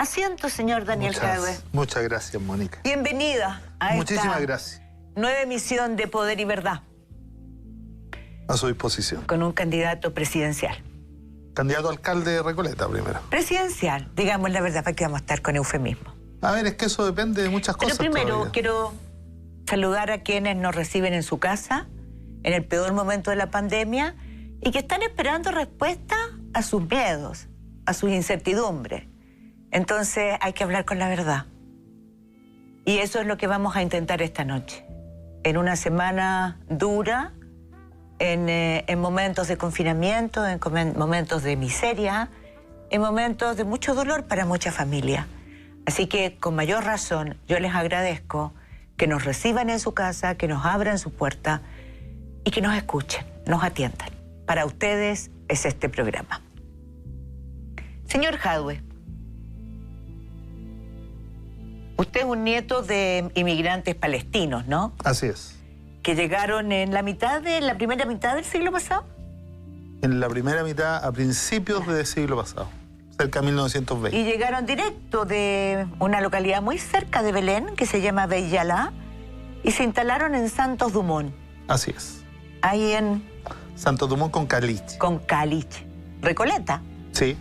asiento, señor Daniel Jadwe. Muchas gracias, Mónica. Bienvenida a Muchísimas gracias. Nueva emisión de Poder y Verdad. A su disposición. Con un candidato presidencial. Candidato a alcalde de Recoleta primero. Presidencial, digamos la verdad, para que vamos a estar con eufemismo. A ver, es que eso depende de muchas cosas. Pero primero todavía quiero saludar a quienes nos reciben en su casa, en el peor momento de la pandemia, y que están esperando respuesta a sus miedos, a sus incertidumbres. Entonces hay que hablar con la verdad. Y eso es lo que vamos a intentar esta noche. En una semana dura, en momentos de confinamiento, en momentos de miseria, en momentos de mucho dolor para muchas familias. Así que con mayor razón yo les agradezco que nos reciban en su casa, que nos abran su puerta y que nos escuchen, nos atiendan. Para ustedes es este programa. Señor Jadwe, usted es un nieto de inmigrantes palestinos, ¿no? Así es. Que llegaron en la primera mitad del siglo pasado. En la primera mitad, a principios del siglo pasado, cerca de 1920. Y llegaron directo de una localidad muy cerca de Belén, que se llama Beyalá, y se instalaron en Santos Dumont. Así es. Ahí en... Santos Dumont con Caliche. Con Caliche. ¿Recoleta? Sí.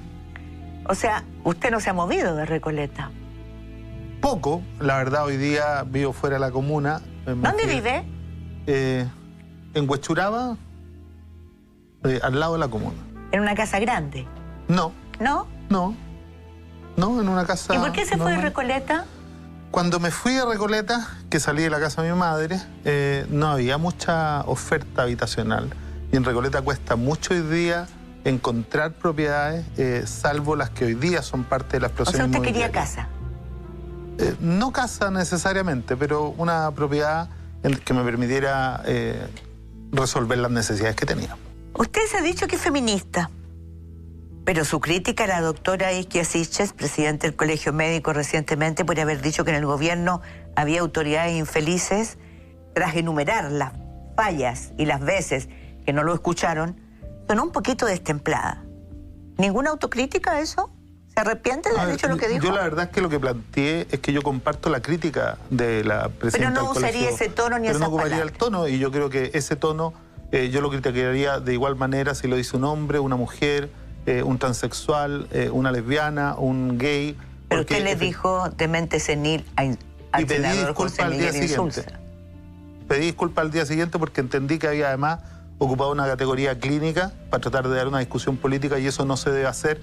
O sea, usted no se ha movido de Recoleta. Poco, la verdad, hoy día vivo fuera de la comuna. ¿Dónde vive? En Huechuraba, al lado de la comuna. ¿En una casa grande? No. ¿No? No, en una casa... ¿Y por qué se fue de Recoleta? Cuando me fui a Recoleta, que salí de la casa de mi madre, no había mucha oferta habitacional. Y en Recoleta cuesta mucho hoy día encontrar propiedades, salvo las que hoy día son parte de la explosión inmobiliaria. O sea, usted quería casa. No casa necesariamente, pero una propiedad que me permitiera resolver las necesidades que tenía. Usted se ha dicho que es feminista, pero su crítica a la doctora Isquia Siches, presidente del Colegio Médico recientemente, por haber dicho que en el gobierno había autoridades infelices, tras enumerar las fallas y las veces que no lo escucharon, sonó un poquito destemplada. ¿Ninguna autocrítica a eso? ¿Se arrepiente de haber dicho lo que dijo? Yo la verdad es que lo que planteé es que yo comparto la crítica de la presidenta del colegio. Pero no usaría ese tono ni esa palabra. Pero no ocuparía el tono, y yo creo que ese tono yo lo criticaría de igual manera si lo dice un hombre, una mujer, un transexual, una lesbiana, un gay. Pero usted le dijo de mente senil al senador José Miguel Insulza. Pedí disculpas al día siguiente porque entendí que había además ocupado una categoría clínica para tratar de dar una discusión política, y eso no se debe hacer.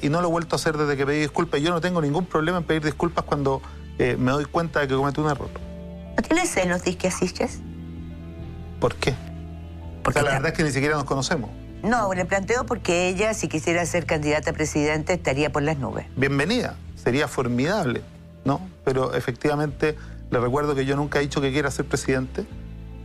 Y no lo he vuelto a hacer desde que pedí disculpas. Yo no tengo ningún problema en pedir disculpas cuando me doy cuenta de que cometí un error. ¿No tiene celos de Isquia Siches? ¿Por qué? Porque la verdad es que ni siquiera nos conocemos. No, le planteo porque ella, si quisiera ser candidata a presidente, estaría por las nubes. Bienvenida, sería formidable, ¿no? Pero efectivamente le recuerdo que yo nunca he dicho que quiera ser presidente.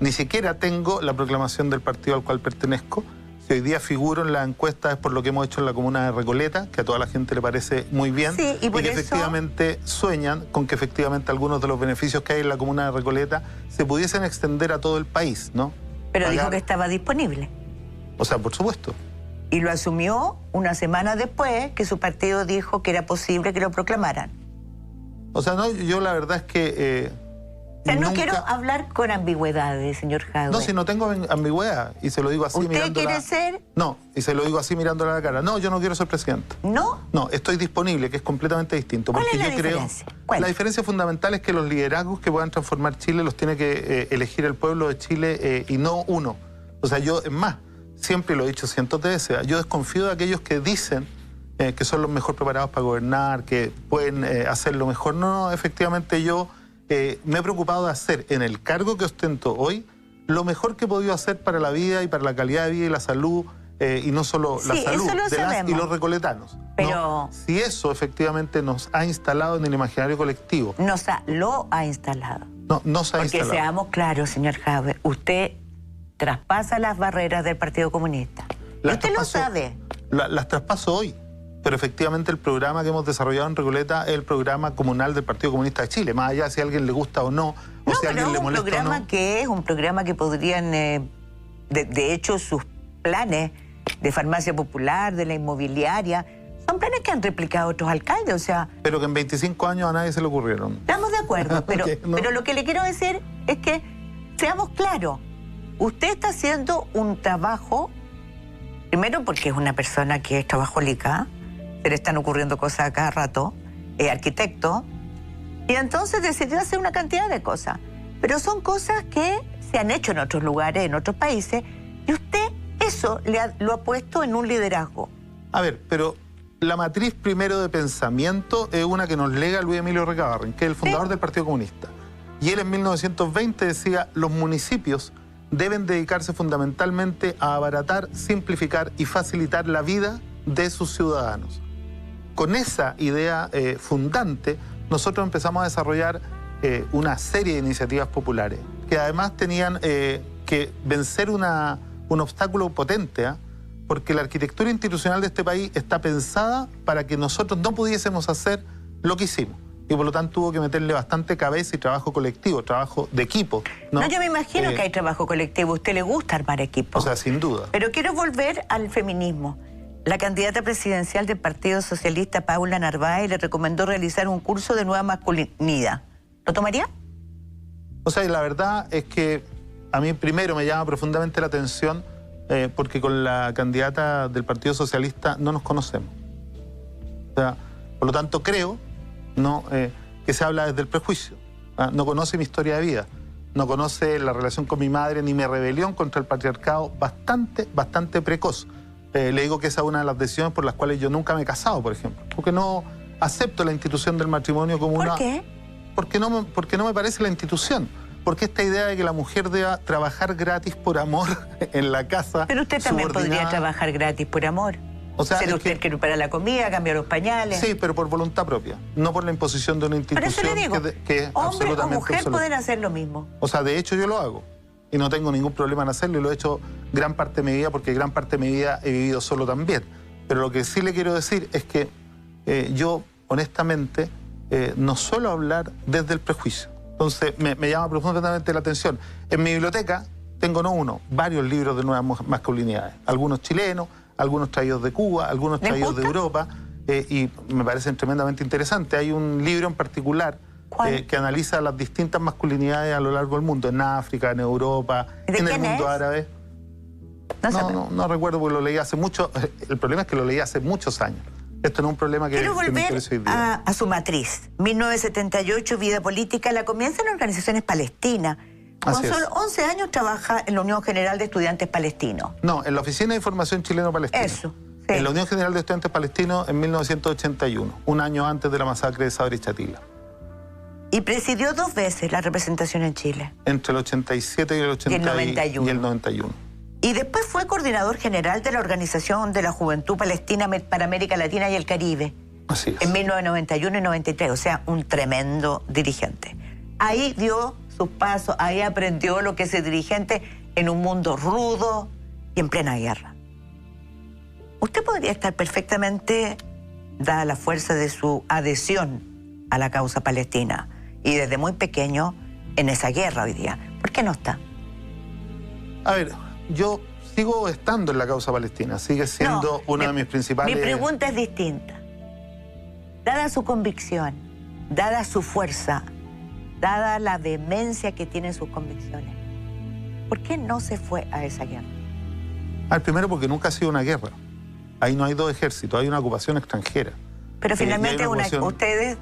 Ni siquiera tengo la proclamación del partido al cual pertenezco. Si hoy día figuro en la encuesta es por lo que hemos hecho en la comuna de Recoleta, que a toda la gente le parece muy bien. Sí, y que efectivamente sueñan con que efectivamente algunos de los beneficios que hay en la comuna de Recoleta se pudiesen extender a todo el país, ¿no? Pero dijo que estaba disponible. O sea, por supuesto. Y lo asumió una semana después que su partido dijo que era posible que lo proclamaran. O sea, no, yo la verdad es que... o sea, no quiero hablar con ambigüedades, señor Jadwe. No, si no tengo ambigüedad, y se lo digo así mirándola... ¿Usted quiere ser? No, y se lo digo así mirándola a la cara. No, yo no quiero ser presidente. ¿No? No, estoy disponible, que es completamente distinto. ¿Cuál porque es la yo diferencia? La diferencia fundamental es que los liderazgos que puedan transformar Chile los tiene que elegir el pueblo de Chile y no uno. O sea, yo, es más, siempre lo he dicho cientos de veces, yo desconfío de aquellos que dicen que son los mejor preparados para gobernar, que pueden hacerlo mejor. No, efectivamente yo me he preocupado de hacer en el cargo que ostento hoy lo mejor que he podido hacer para la vida y para la calidad de vida y la salud, y no solo la salud de las y los recoletanos. Pero ¿no? Si eso efectivamente nos ha instalado en el imaginario colectivo. Lo ha instalado. No, no se ha instalado. Porque seamos claros, señor Jadwe, usted traspasa las barreras del Partido Comunista. Usted lo sabe. Las traspaso hoy. Pero efectivamente el programa que hemos desarrollado en Recoleta es el programa comunal del Partido Comunista de Chile, más allá de si a alguien le gusta o no, o si a alguien le molesta o no. Que es un programa que podrían, de hecho, sus planes de farmacia popular, de la inmobiliaria, Son planes que han replicado otros alcaldes, o sea... Pero que en 25 años a nadie se le ocurrieron. Estamos de acuerdo, pero, Okay, ¿no? pero lo que le quiero decir es que seamos claros. Usted está haciendo un trabajo, primero porque es una persona que es trabajólica, se le están ocurriendo cosas a cada rato, es arquitecto, y entonces decidió hacer una cantidad de cosas. Pero son cosas que se han hecho en otros lugares, en otros países, y usted eso lo ha puesto en un liderazgo. A ver, pero la matriz primero de pensamiento es una que nos lega Luis Emilio Recabarren, que es el fundador del Partido Comunista. Y él en 1920 decía, los municipios deben dedicarse fundamentalmente a abaratar, simplificar y facilitar la vida de sus ciudadanos. Con esa idea fundante, nosotros empezamos a desarrollar una serie de iniciativas populares que además tenían que vencer un obstáculo potente, porque la arquitectura institucional de este país está pensada para que nosotros no pudiésemos hacer lo que hicimos. Y por lo tanto hubo que meterle bastante cabeza y trabajo colectivo, trabajo de equipo. No, yo me imagino que hay trabajo colectivo. A usted le gusta armar equipo. O sea, sin duda. Pero quiero volver al feminismo. La candidata presidencial del Partido Socialista, Paula Narváez, le recomendó realizar un curso de nueva masculinidad. ¿Lo tomaría? O sea, la verdad es que a mí primero me llama profundamente la atención porque con la candidata del Partido Socialista no nos conocemos. O sea, por lo tanto creo que se habla desde el prejuicio. No conoce mi historia de vida, no conoce la relación con mi madre ni mi rebelión contra el patriarcado bastante precoz. Le digo que esa es una de las decisiones por las cuales yo nunca me he casado, por ejemplo. Porque no acepto la institución del matrimonio como una... ¿Por qué? Porque no me parece la institución. Porque esta idea de que la mujer deba trabajar gratis por amor en la casa... Pero usted también podría trabajar gratis por amor. O sea, ser usted que prepara la comida, cambiar los pañales. Sí, pero por voluntad propia, no por la imposición de una institución. Por eso le digo, que es hombre o mujer absoluta. pueden hacer lo mismo. O sea, de hecho yo lo hago. Y no tengo ningún problema en hacerlo y lo he hecho gran parte de mi vida porque gran parte de mi vida he vivido solo también. Pero lo que sí le quiero decir es que yo, honestamente, no suelo hablar desde el prejuicio. Entonces, me llama profundamente la atención. En mi biblioteca tengo no uno, varios libros de nuevas masculinidades. Algunos chilenos, algunos traídos de Cuba, algunos traídos de Europa. Y me parecen tremendamente interesantes. Hay un libro en particular que analiza las distintas masculinidades a lo largo del mundo, en África, en Europa, en el mundo árabe. No recuerdo porque lo leí hace mucho. El problema es que lo leí hace muchos años. Esto no es un problema que Quiero volver me interesa hoy día. a su matriz. 1978, vida política, la comienza en organizaciones palestinas. Con solo 11 años trabaja en la Unión General de Estudiantes Palestinos. No, en la Oficina de Información Chileno-Palestina. Eso. Sí. En la Unión General de Estudiantes Palestinos en 1981, un año antes de la masacre de Sabra y Chatila. Y presidió 2 veces la representación en Chile. Entre el 87 y el 91. Y después fue coordinador general de la Organización de la Juventud Palestina para América Latina y el Caribe. Así es. En 1991 y 93, o sea, un tremendo dirigente. Ahí dio sus pasos, ahí aprendió lo que es ser dirigente en un mundo rudo y en plena guerra. Usted podría estar perfectamente, dada la fuerza de su adhesión a la causa palestina, y desde muy pequeño en esa guerra hoy día. ¿Por qué no está? A ver, yo sigo estando en la causa palestina, sigue siendo una de mis principales... Mi pregunta es distinta. Dada su convicción, dada su fuerza, dada la vehemencia que tienen sus convicciones, ¿por qué no se fue a esa guerra? Primero porque nunca ha sido una guerra. Ahí no hay 2 ejércitos, hay una ocupación extranjera. Pero finalmente ustedes,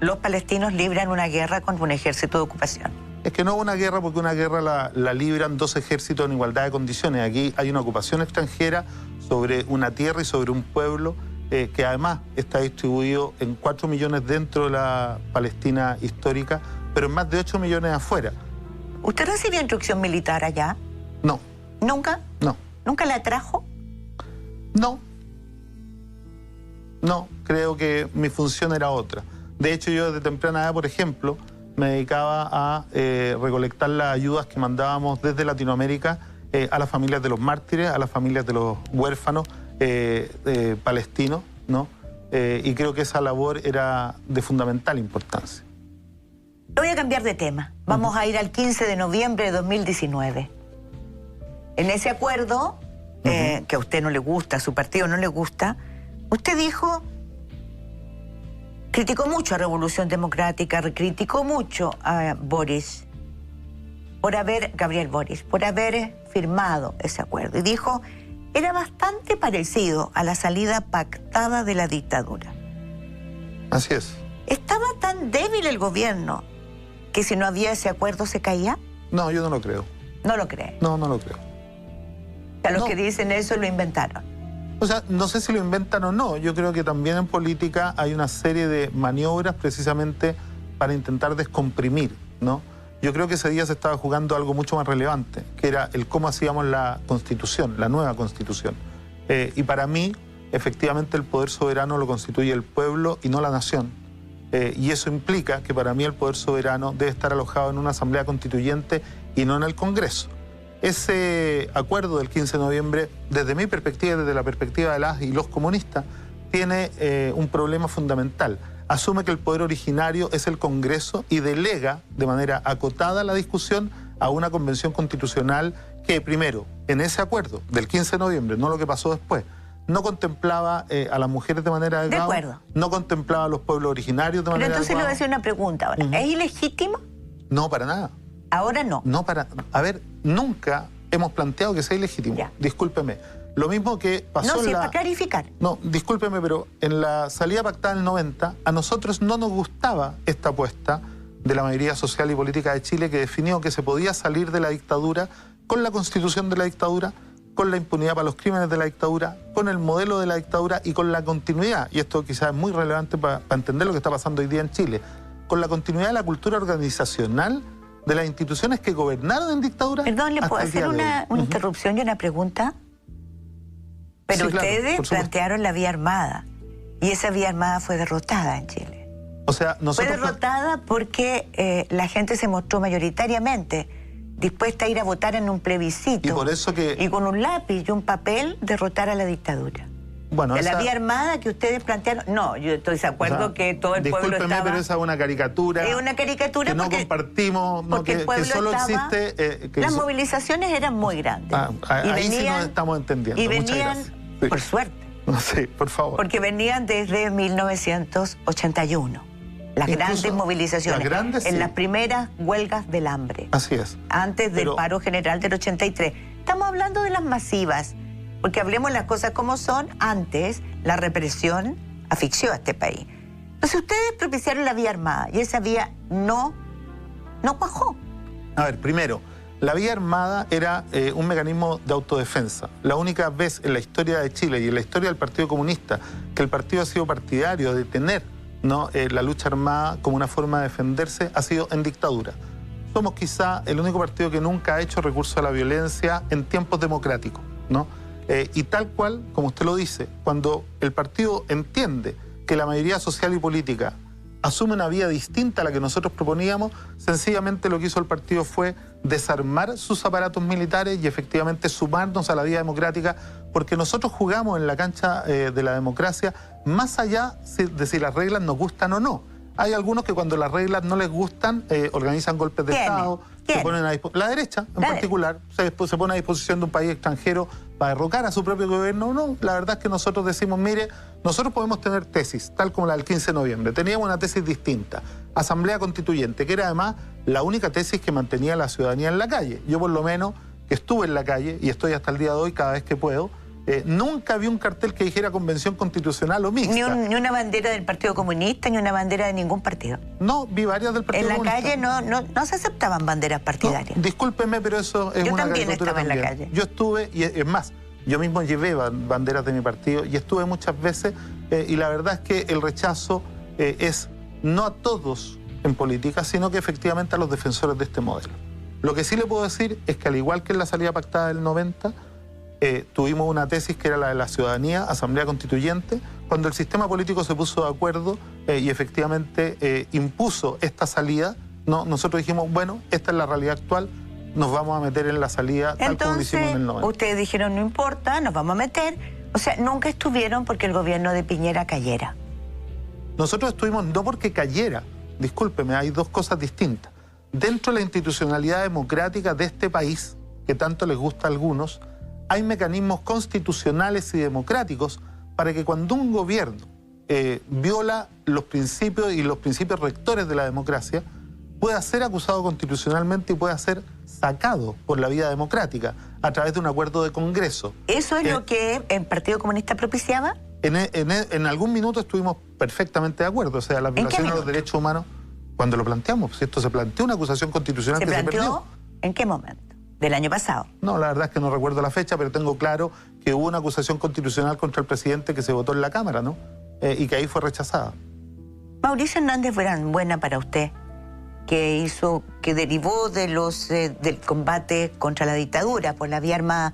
los palestinos, libran una guerra contra un ejército de ocupación. Es que no es una guerra porque una guerra la libran 2 ejércitos en igualdad de condiciones. Aquí hay una ocupación extranjera sobre una tierra y sobre un pueblo que además está distribuido en 4 millones dentro de la Palestina histórica, pero en más de 8 millones afuera. ¿Usted recibió instrucción militar allá? No. ¿Nunca? No. ¿Nunca la trajo? No. No, creo que mi función era otra. De hecho, yo desde temprana edad, por ejemplo, me dedicaba a recolectar las ayudas que mandábamos desde Latinoamérica a las familias de los mártires, a las familias de los huérfanos palestinos, ¿no? Y creo que esa labor era de fundamental importancia. Voy a cambiar de tema. Vamos a ir al 15 de noviembre de 2019. En ese acuerdo, que a usted no le gusta, a su partido no le gusta, Usted dijo, criticó mucho a Revolución Democrática, criticó mucho a Gabriel Boric, por haber firmado ese acuerdo. Y dijo, era bastante parecido a la salida pactada de la dictadura. Así es. ¿Estaba tan débil el gobierno que si no había ese acuerdo se caía? No, yo no lo creo. ¿No lo cree? No, no lo creo. O sea, los que dicen eso lo inventaron. O sea, no sé si lo inventan o no. Yo creo que también en política hay una serie de maniobras precisamente para intentar descomprimir, ¿no? Yo creo que ese día se estaba jugando algo mucho más relevante, que era el cómo hacíamos la Constitución, la nueva Constitución. Y para mí, efectivamente, el poder soberano lo constituye el pueblo y no la nación. Y eso implica que para mí el poder soberano debe estar alojado en una asamblea constituyente y no en el Congreso. Ese acuerdo del 15 de noviembre, desde mi perspectiva, desde la perspectiva de las y los comunistas, tiene un problema fundamental. Asume que el poder originario es el Congreso y delega de manera acotada la discusión a una convención constitucional que, primero, en ese acuerdo del 15 de noviembre, no lo que pasó después, no contemplaba a las mujeres de manera adecuada. De acuerdo. No contemplaba a los pueblos originarios de manera adecuada. Pero entonces le voy a hacer una pregunta ahora. ¿Es ilegítimo? No, para nada. Ahora no. No, para... A ver, nunca hemos planteado que sea ilegítimo. Ya. Discúlpeme. Lo mismo que pasó no, si es para clarificar. No, discúlpeme, pero en la salida pactada del 90, a nosotros no nos gustaba esta apuesta de la mayoría social y política de Chile que definió que se podía salir de la dictadura con la constitución de la dictadura, con la impunidad para los crímenes de la dictadura, con el modelo de la dictadura y con la continuidad, y esto quizás es muy relevante para entender lo que está pasando hoy día en Chile, con la continuidad de la cultura organizacional de las instituciones que gobernaron en dictadura. Perdón, ¿le puedo hacer una interrupción y una pregunta? Pero sí, ustedes plantearon la vía armada, y esa vía armada fue derrotada en Chile. O sea, nosotros... Fue derrotada porque la gente se mostró mayoritariamente dispuesta a ir a votar en un plebiscito. Y por eso que... Y con un lápiz y un papel derrotar a la dictadura. Bueno, la vía armada que ustedes plantearon... No, yo estoy de acuerdo que todo el pueblo estaba... pero esa es una caricatura. Es una caricatura que porque, no compartimos, no, porque el pueblo que solo estaba, existe... las movilizaciones eran muy grandes. Ahí venían, sí nos estamos entendiendo. Y venían, sí, por suerte. Sí, por favor. Porque venían desde 1981. Las grandes movilizaciones. Las grandes, sí. En las primeras huelgas del hambre. Así es. Antes del paro general del 83. Estamos hablando de las masivas. Porque hablemos las cosas como son. Antes, la represión asfixió a este país. Entonces, ustedes propiciaron la vía armada. Y esa vía no cuajó. A ver, primero, la vía armada era un mecanismo de autodefensa. La única vez en la historia de Chile y en la historia del Partido Comunista que el partido ha sido partidario de tener la lucha armada como una forma de defenderse ha sido en dictadura. Somos quizá el único partido que nunca ha hecho recurso a la violencia en tiempos democráticos, ¿no? Y tal cual, como usted lo dice, cuando el partido entiende que la mayoría social y política asume una vía distinta a la que nosotros proponíamos, sencillamente lo que hizo el partido fue desarmar sus aparatos militares y efectivamente sumarnos a la vía democrática, porque nosotros jugamos en la cancha de la democracia más allá de si las reglas nos gustan o no. Hay algunos que cuando las reglas no les gustan organizan golpes de Estado, se ponen a la derecha en particular, se pone a disposición de un país extranjero para derrocar a su propio gobierno. No, la verdad es que nosotros decimos, mire, nosotros podemos tener tesis, tal como la del 15 de noviembre. Teníamos una tesis distinta, Asamblea Constituyente, que era además la única tesis que mantenía a la ciudadanía en la calle. Yo por lo menos, que estuve en la calle, y estoy hasta el día de hoy cada vez que puedo, nunca vi un cartel que dijera Convención Constitucional o mixta. Ni una bandera del Partido Comunista, ni una bandera de ningún partido. No, vi varias del Partido Comunista. En la calle no se aceptaban banderas partidarias. No, discúlpeme, pero eso es una caricatura. Yo también estaba en la calle. Yo estuve, y es más, yo mismo llevé banderas de mi partido y estuve muchas veces, y la verdad es que el rechazo es no a todos en política, sino que efectivamente a los defensores de este modelo. Lo que sí le puedo decir es que al igual que en la salida pactada del 90, tuvimos una tesis que era la de la ciudadanía, Asamblea Constituyente, cuando el sistema político se puso de acuerdo y efectivamente impuso esta salida, nosotros dijimos, bueno, esta es la realidad actual, nos vamos a meter en la salida tal como lo hicimos en el 90. Ustedes dijeron, no importa, nos vamos a meter. O sea, nunca estuvieron porque el gobierno de Piñera cayera. Nosotros estuvimos no porque cayera, discúlpeme, hay dos cosas distintas. Dentro de la institucionalidad democrática de este país, que tanto les gusta a algunos, hay mecanismos constitucionales y democráticos para que cuando un gobierno viola los principios y los principios rectores de la democracia, pueda ser acusado constitucionalmente y pueda ser sacado por la vía democrática a través de un acuerdo de Congreso. ¿Eso es lo que el Partido Comunista propiciaba? En algún minuto estuvimos perfectamente de acuerdo. O sea, la violación a los derechos humanos, cuando lo planteamos, pues esto se planteó una acusación constitucional que se perdió. ¿En qué momento? ¿Del año pasado? No, la verdad es que no recuerdo la fecha, pero tengo claro que hubo una acusación constitucional contra el presidente que se votó en la Cámara, ¿no? Y que ahí fue rechazada. Mauricio Hernández Buena para usted, que derivó del combate contra la dictadura por la vía armada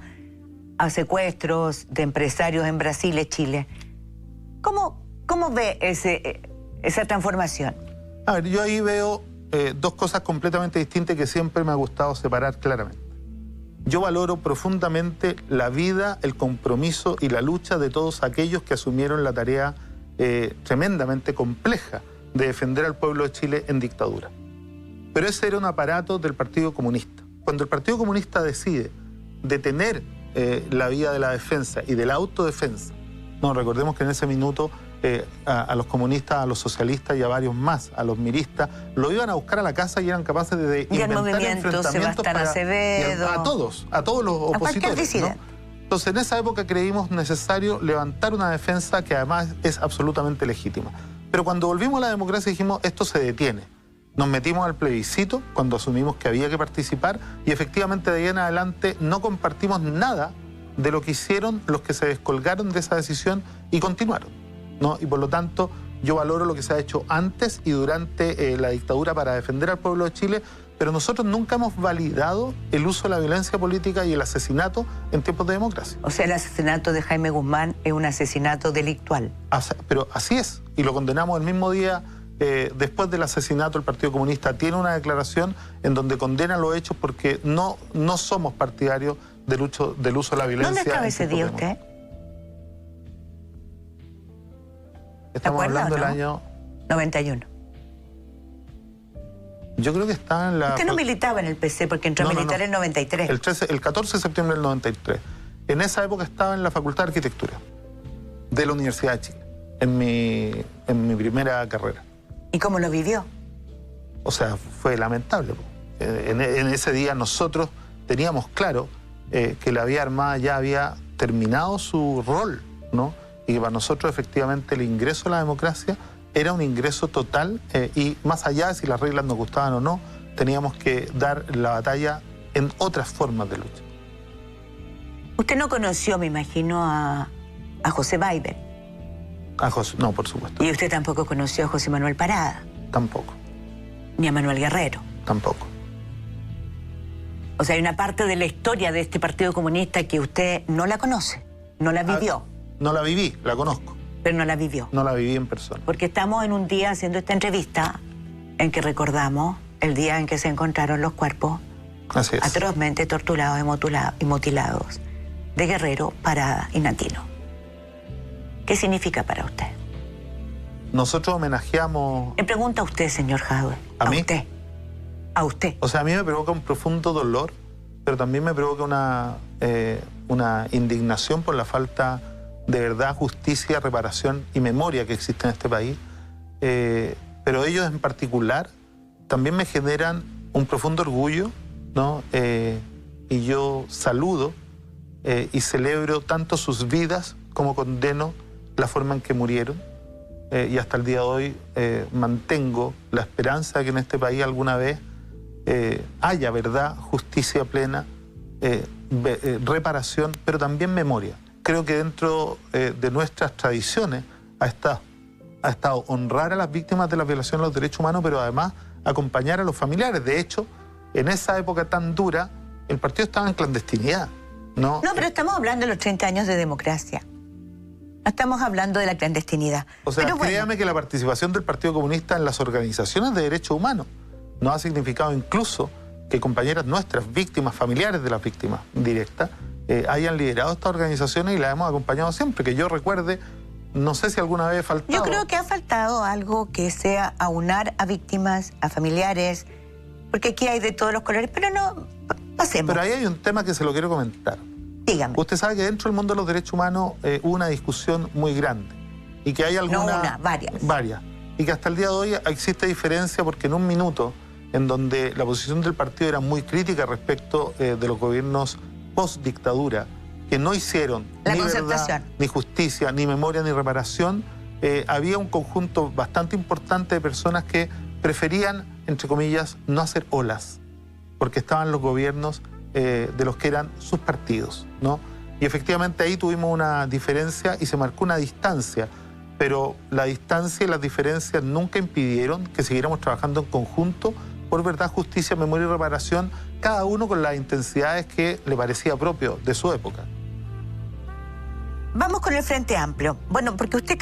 a secuestros de empresarios en Brasil y Chile. ¿Cómo ve esa transformación? A ver, yo ahí veo dos cosas completamente distintas que siempre me ha gustado separar claramente. Yo valoro profundamente la vida, el compromiso y la lucha de todos aquellos que asumieron la tarea tremendamente compleja de defender al pueblo de Chile en dictadura. Pero ese era un aparato del Partido Comunista. Cuando el Partido Comunista decide detener la vía de la defensa y de la autodefensa, no, recordemos que en ese minuto a los comunistas, a los socialistas y a varios más, a los miristas, lo iban a buscar a la casa y eran capaces de inventar enfrentamientos a todos los opositores, ¿no? Entonces, en esa época creímos necesario levantar una defensa que además es absolutamente legítima. Pero cuando volvimos a la democracia dijimos, esto se detiene. Nos metimos al plebiscito cuando asumimos que había que participar y efectivamente de ahí en adelante no compartimos nada de lo que hicieron los que se descolgaron de esa decisión y continuaron, ¿no? Y por lo tanto, yo valoro lo que se ha hecho antes y durante la dictadura para defender al pueblo de Chile, pero nosotros nunca hemos validado el uso de la violencia política y el asesinato en tiempos de democracia. O sea, el asesinato de Jaime Guzmán es un asesinato delictual. Pero así es, y lo condenamos el mismo día. Después del asesinato, el Partido Comunista tiene una declaración en donde condena los hechos porque no somos partidarios del uso de la violencia. ¿Dónde estaba ese día usted? Estamos hablando del año 91. Yo creo que estaba en la... Usted no militaba en el PC porque entró a militar en el 93. El 14 de septiembre del 93. En esa época estaba en la Facultad de Arquitectura de la Universidad de Chile, en mi primera carrera. ¿Y cómo lo vivió? O sea, fue lamentable. En ese día nosotros teníamos claro que la vía armada ya había terminado su rol, ¿no? Y que para nosotros efectivamente el ingreso a la democracia era un ingreso total y más allá de si las reglas nos gustaban o no, teníamos que dar la batalla en otras formas de lucha. Usted no conoció, me imagino, a José Biden. No, por supuesto. ¿Y usted tampoco conoció a José Manuel Parada? Tampoco. ¿Ni a Manuel Guerrero? Tampoco. O sea, hay una parte de la historia de este Partido Comunista que usted no la conoce, no la vivió. No la viví, la conozco. Pero no la vivió. No la viví en persona. Porque estamos en un día haciendo esta entrevista en que recordamos el día en que se encontraron los cuerpos atrozmente torturados y mutilados de Guerrero, Parada y Nantino. ¿Qué significa para usted? Nosotros homenajeamos... Le pregunta a usted, señor Jadwe. ¿A mí? Usted. A usted. O sea, a mí me provoca un profundo dolor, pero también me provoca una indignación por la falta de verdad, justicia, reparación y memoria que existe en este país. Pero ellos en particular también me generan un profundo orgullo, ¿no? Y yo saludo y celebro tanto sus vidas como condeno la forma en que murieron. Y hasta el día de hoy mantengo la esperanza de que en este país alguna vez haya verdad, justicia plena, reparación, pero también memoria. Creo que dentro de nuestras tradiciones ha estado honrar a las víctimas de la violación de los derechos humanos, pero además acompañar a los familiares. De hecho, en esa época tan dura, el partido estaba en clandestinidad. No, pero estamos hablando de los 30 años de democracia. No estamos hablando de la clandestinidad. O sea, créame que la participación del Partido Comunista en las organizaciones de derechos humanos nos ha significado incluso que compañeras nuestras, víctimas, familiares de las víctimas directas, hayan liderado estas organizaciones y las hemos acompañado siempre. Que yo recuerde, no sé si alguna vez ha faltado... Yo creo que ha faltado algo que sea aunar a víctimas, a familiares, porque aquí hay de todos los colores, pero no, pasemos. Pero ahí hay un tema que se lo quiero comentar. Dígame. Usted sabe que dentro del mundo de los derechos humanos hubo una discusión muy grande y que hay algunas... No una, varias. Varias. Y que hasta el día de hoy existe diferencia porque en un minuto en donde la posición del partido era muy crítica respecto de los gobiernos post-dictadura, que no hicieron la ni concertación, verdad, ni justicia, ni memoria, ni reparación, había un conjunto bastante importante de personas que preferían, entre comillas, no hacer olas, porque estaban los gobiernos de los que eran sus partidos, ¿no? Y efectivamente ahí tuvimos una diferencia y se marcó una distancia, pero la distancia y las diferencias nunca impidieron que siguiéramos trabajando en conjunto por verdad, justicia, memoria y reparación, cada uno con las intensidades que le parecía propio de su época. Vamos con el Frente Amplio. Bueno, porque usted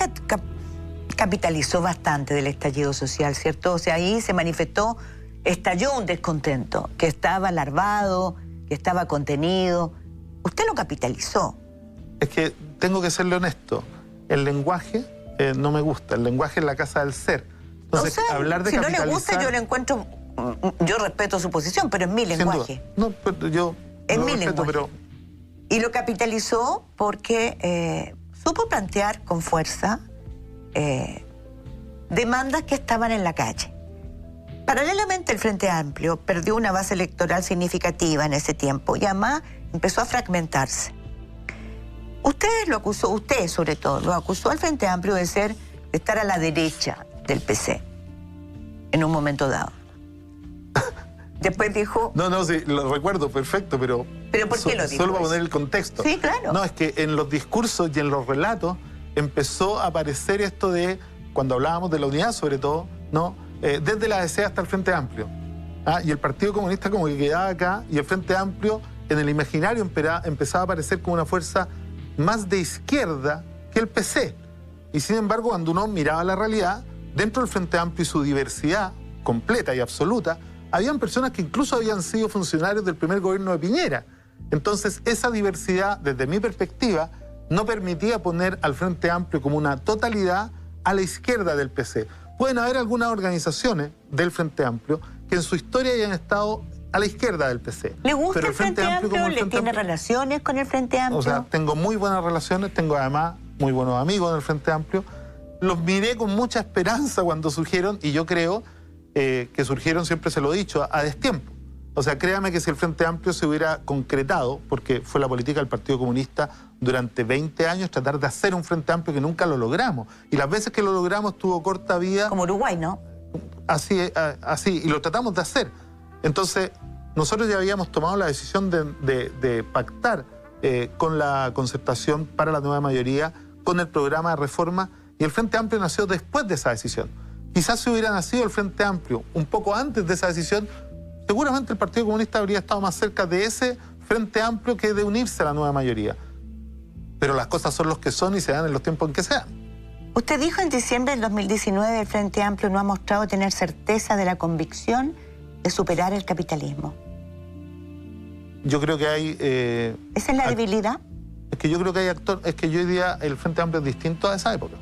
capitalizó bastante del estallido social, ¿cierto? O sea, ahí se manifestó, estalló un descontento, que estaba larvado, que estaba contenido. Usted lo capitalizó. Es que tengo que serle honesto. El lenguaje no me gusta. El lenguaje es la casa del ser. Entonces, o sea, hablar de si capitalizar... no le gusta, yo le encuentro... Yo respeto su posición, pero es mi lenguaje. No, pero yo es lo mi respeto, lenguaje. pero... Y lo capitalizó porque supo plantear con fuerza demandas que estaban en la calle. Paralelamente, el Frente Amplio perdió una base electoral significativa en ese tiempo y además empezó a fragmentarse. Usted sobre todo, lo acusó al Frente Amplio de estar a la derecha del PC en un momento dado. Después dijo... No, sí, lo recuerdo perfecto, pero... ¿Pero por qué lo dijo? Solo para poner el contexto. Sí, claro. No, es que en los discursos y en los relatos empezó a aparecer esto de, cuando hablábamos de la unidad sobre todo, ¿no? Desde la DC hasta el Frente Amplio. Y el Partido Comunista como que quedaba acá y el Frente Amplio en el imaginario empezaba a aparecer como una fuerza más de izquierda que el PC. Y sin embargo, cuando uno miraba la realidad, dentro del Frente Amplio y su diversidad completa y absoluta, habían personas que incluso habían sido funcionarios del primer gobierno de Piñera. Entonces, esa diversidad, desde mi perspectiva, no permitía poner al Frente Amplio como una totalidad a la izquierda del PC. Pueden haber algunas organizaciones del Frente Amplio que en su historia hayan estado a la izquierda del PC. ¿Le gusta el Frente Amplio? ¿Le tiene relaciones con el Frente Amplio? O sea, tengo muy buenas relaciones, tengo además muy buenos amigos en el Frente Amplio. Los miré con mucha esperanza cuando surgieron y yo creo que surgieron, siempre se lo he dicho, a destiempo. O sea, créame que si el Frente Amplio se hubiera concretado, porque fue la política del Partido Comunista durante 20 años, tratar de hacer un Frente Amplio que nunca lo logramos. Y las veces que lo logramos tuvo corta vida. Como Uruguay, ¿no? Así, y lo tratamos de hacer. Entonces, nosotros ya habíamos tomado la decisión de pactar con la concertación para la nueva mayoría, con el programa de reforma, y el Frente Amplio nació después de esa decisión. Quizás si hubiera nacido el Frente Amplio un poco antes de esa decisión, seguramente el Partido Comunista habría estado más cerca de ese Frente Amplio que de unirse a la nueva mayoría. Pero las cosas son los que son y se dan en los tiempos en que se dan. Usted dijo en diciembre del 2019 el Frente Amplio no ha mostrado tener certeza de la convicción de superar el capitalismo. Yo creo que hay... ¿Esa es la debilidad? Es que yo creo que hay actores... Es que hoy día el Frente Amplio es distinto a esa época.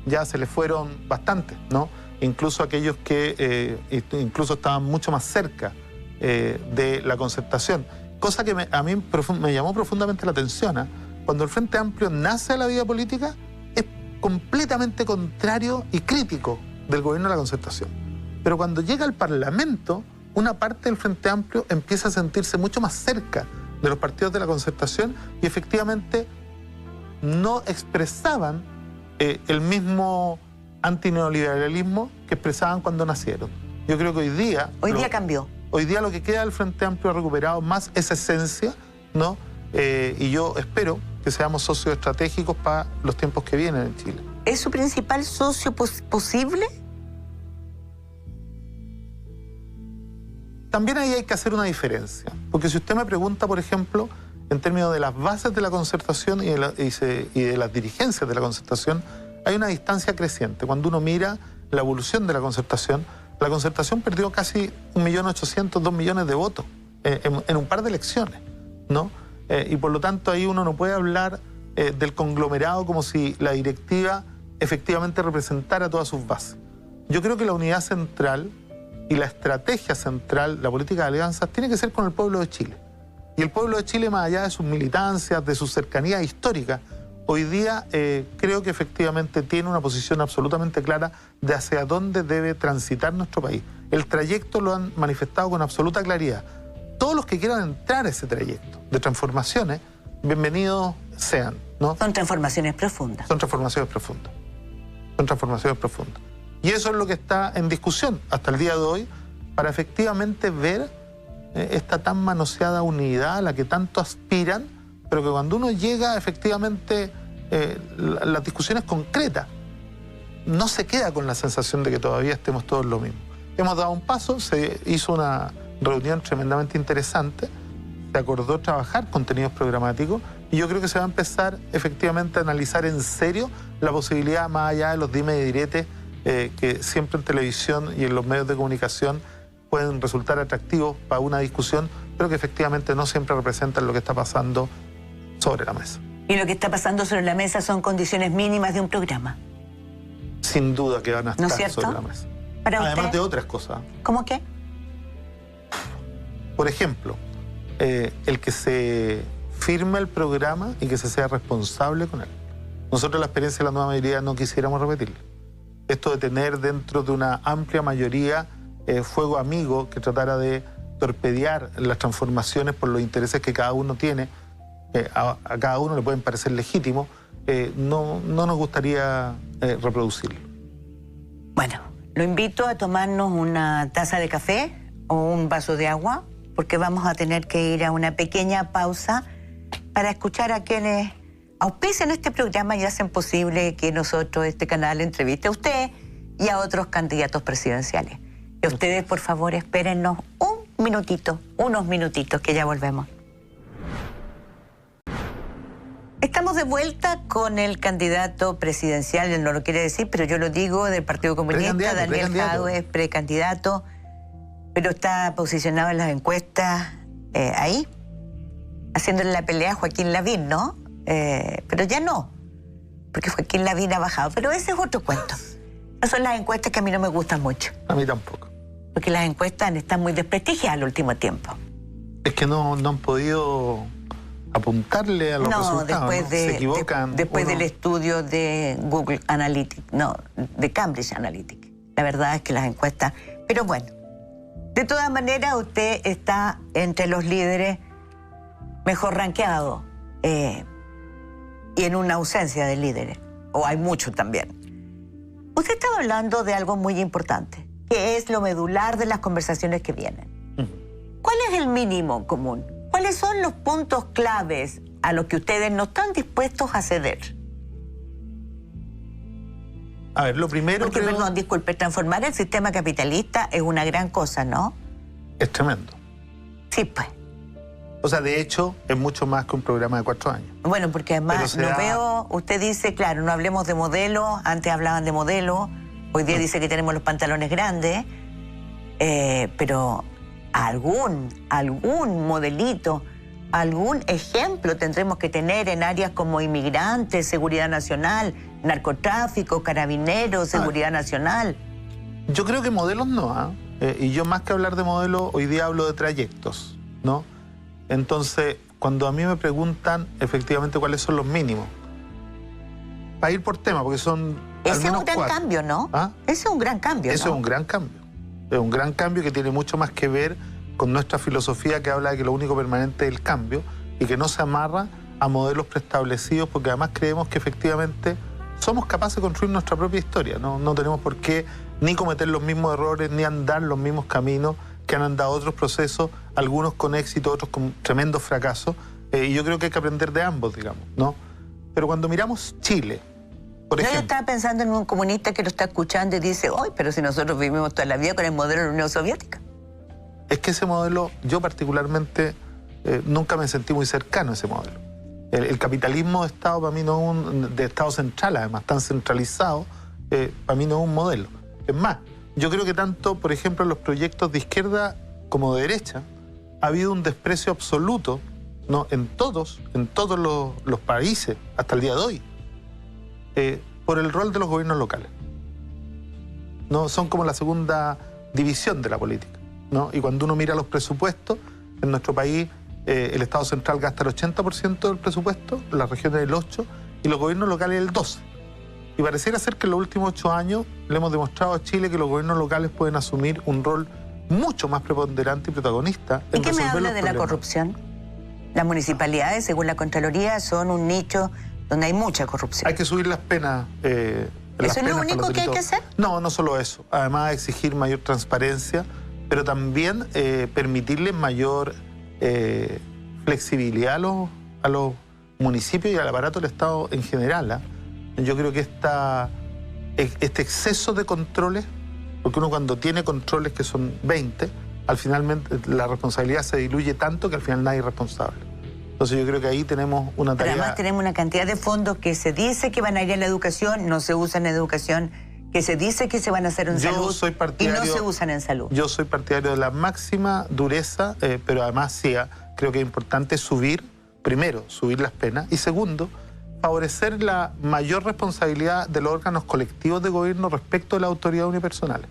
Ya se le fueron bastantes, ¿no? Incluso aquellos que incluso estaban mucho más cerca de la concertación. Cosa que a mí me llamó profundamente la atención. Cuando el Frente Amplio nace a la vida política, es completamente contrario y crítico del gobierno de la concertación. Pero cuando llega al Parlamento, una parte del Frente Amplio empieza a sentirse mucho más cerca de los partidos de la concertación y efectivamente no expresaban el mismo antineoliberalismo que expresaban cuando nacieron. Yo creo que hoy día... Hoy día cambió. Hoy día lo que queda del Frente Amplio ha recuperado más esa esencia, ¿no? Y yo espero que seamos socios estratégicos para los tiempos que vienen en Chile. ¿Es su principal socio posible? También ahí hay que hacer una diferencia. Porque si usted me pregunta, por ejemplo, en términos de las bases de la concertación y de las dirigencias de la concertación, hay una distancia creciente. Cuando uno mira la evolución de la concertación perdió casi 1.800.000, 2 millones de votos en un par de elecciones, ¿no? Y por lo tanto ahí uno no puede hablar del conglomerado como si la directiva efectivamente representara todas sus bases. Yo creo que la unidad central y la estrategia central, la política de alianzas, tiene que ser con el pueblo de Chile. Y el pueblo de Chile, más allá de sus militancias, de sus cercanías históricas, hoy día creo que efectivamente tiene una posición absolutamente clara de hacia dónde debe transitar nuestro país. El trayecto lo han manifestado con absoluta claridad. Todos los que quieran entrar a ese trayecto de transformaciones, bienvenidos sean, ¿no? Son transformaciones profundas. Son transformaciones profundas. Son transformaciones profundas. Y eso es lo que está en discusión hasta el día de hoy para efectivamente ver esta tan manoseada unidad a la que tanto aspiran, pero que cuando uno llega efectivamente las discusiones concretas, no se queda con la sensación de que todavía estemos todos lo mismo. Hemos dado un paso, se hizo una reunión tremendamente interesante, se acordó trabajar contenidos programáticos y yo creo que se va a empezar efectivamente a analizar en serio la posibilidad, más allá de los dimes y diretes que siempre en televisión y en los medios de comunicación pueden resultar atractivos para una discusión, pero que efectivamente no siempre representan lo que está pasando sobre la mesa. Y lo que está pasando sobre la mesa son condiciones mínimas de un programa. Sin duda que van a estar, ¿no es cierto?, sobre la mesa. Para Además usted, de otras cosas. ¿cómo qué? Por ejemplo, el que se firme el programa y que se sea responsable con él. Nosotros la experiencia de la nueva mayoría no quisiéramos repetirla. Esto de tener dentro de una amplia mayoría fuego amigo que tratara de torpedear las transformaciones por los intereses que cada uno tiene, a cada uno le pueden parecer legítimos, no nos gustaría reproducirlo. Bueno, lo invito a tomarnos una taza de café o un vaso de agua, porque vamos a tener que ir a una pequeña pausa para escuchar a quienes auspician este programa y hacen posible que nosotros, este canal, entreviste a usted y a otros candidatos presidenciales. Y ustedes, por favor, espérennos un minutito, unos minutitos, que ya volvemos. Estamos de vuelta con el candidato presidencial, él no lo quiere decir, pero yo lo digo, del Partido Comunista, Daniel Jadue, es precandidato, pero está posicionado en las encuestas ahí, haciéndole la pelea a Joaquín Lavín, ¿no? Pero ya no, porque Joaquín Lavín ha bajado, pero ese es otro cuento. Esas son las encuestas que a mí no me gustan mucho. A mí tampoco. Porque las encuestas están muy desprestigiadas al último tiempo. Es que no han podido apuntarle a los resultados, se equivocan. Después del estudio de Google Analytics, no, de Cambridge Analytica. La verdad es que las encuestas... Pero bueno, de todas maneras usted está entre los líderes mejor rankeados y en una ausencia de líderes, o hay muchos también. Usted estaba hablando de algo muy importante, que es lo medular de las conversaciones que vienen. ¿Cuál es el mínimo común? ¿Cuáles son los puntos claves a los que ustedes no están dispuestos a ceder? A ver, lo primero... Porque, perdón, disculpe, transformar el sistema capitalista es una gran cosa, ¿no? Es tremendo. Sí, pues. O sea, de hecho, es mucho más que un programa de 4 años. Bueno, porque además lo veo, usted dice, claro, no hablemos de modelo, antes hablaban de modelo, hoy día dice que tenemos los pantalones grandes, pero algún modelito, algún ejemplo tendremos que tener en áreas como inmigrantes, seguridad nacional, narcotráfico, carabineros, seguridad nacional. Yo creo que modelos no, y yo más que hablar de modelos, hoy día hablo de trayectos, ¿no? Entonces, cuando a mí me preguntan efectivamente cuáles son los mínimos, para ir por tema, porque son Ese es un gran cambio, ¿no? ¿Ah? Ese es un gran cambio, ¿no? Eso es un gran cambio. Es un gran cambio que tiene mucho más que ver con nuestra filosofía, que habla de que lo único permanente es el cambio y que no se amarra a modelos preestablecidos, porque además creemos que efectivamente somos capaces de construir nuestra propia historia. No tenemos por qué ni cometer los mismos errores, ni andar los mismos caminos que han andado otros procesos, algunos con éxito, otros con tremendos fracasos, y yo creo que hay que aprender de ambos, digamos, ¿no? Pero cuando miramos Chile, por ejemplo... Yo estaba pensando en un comunista que lo está escuchando y dice, ¡ay, pero si nosotros vivimos toda la vida con el modelo de la Unión Soviética! Es que ese modelo, yo particularmente, nunca me sentí muy cercano a ese modelo. El capitalismo de Estado para mí no es de Estado central, además, tan centralizado, para mí no es un modelo. Es más, yo creo que tanto, por ejemplo, en los proyectos de izquierda como de derecha, ha habido un desprecio absoluto, ¿no?, en todos los países, hasta el día de hoy, por el rol de los gobiernos locales. ¿No? Son como la segunda división de la política, ¿no? Y cuando uno mira los presupuestos, en nuestro país el Estado central gasta el 80% del presupuesto, las regiones el 8% y los gobiernos locales el 12%. Y pareciera ser que en los últimos 8 años le hemos demostrado a Chile que los gobiernos locales pueden asumir un rol mucho más preponderante y protagonista en ¿Y qué me resolver habla los de la problemas. corrupción? Las municipalidades, según la Contraloría, son un nicho donde hay mucha corrupción. Hay que subir las penas. ¿Eso es lo único que hay que hacer? No, no solo eso. Además, exigir mayor transparencia, pero también permitirles mayor flexibilidad a los municipios y al aparato del Estado en general. Yo creo que este exceso de controles, porque uno cuando tiene controles que son 20, al finalmente la responsabilidad se diluye tanto que al final nadie es responsable. Entonces yo creo que ahí tenemos una tarea. Pero además tenemos una cantidad de fondos que se dice que van a ir en la educación, no se usan en educación, que se dice que se van a hacer en salud y no se usan en salud. Yo soy partidario de la máxima dureza, pero además sí, creo que es importante primero, subir las penas y segundo, favorecer la mayor responsabilidad de los órganos colectivos de gobierno respecto de la autoridad unipersonal.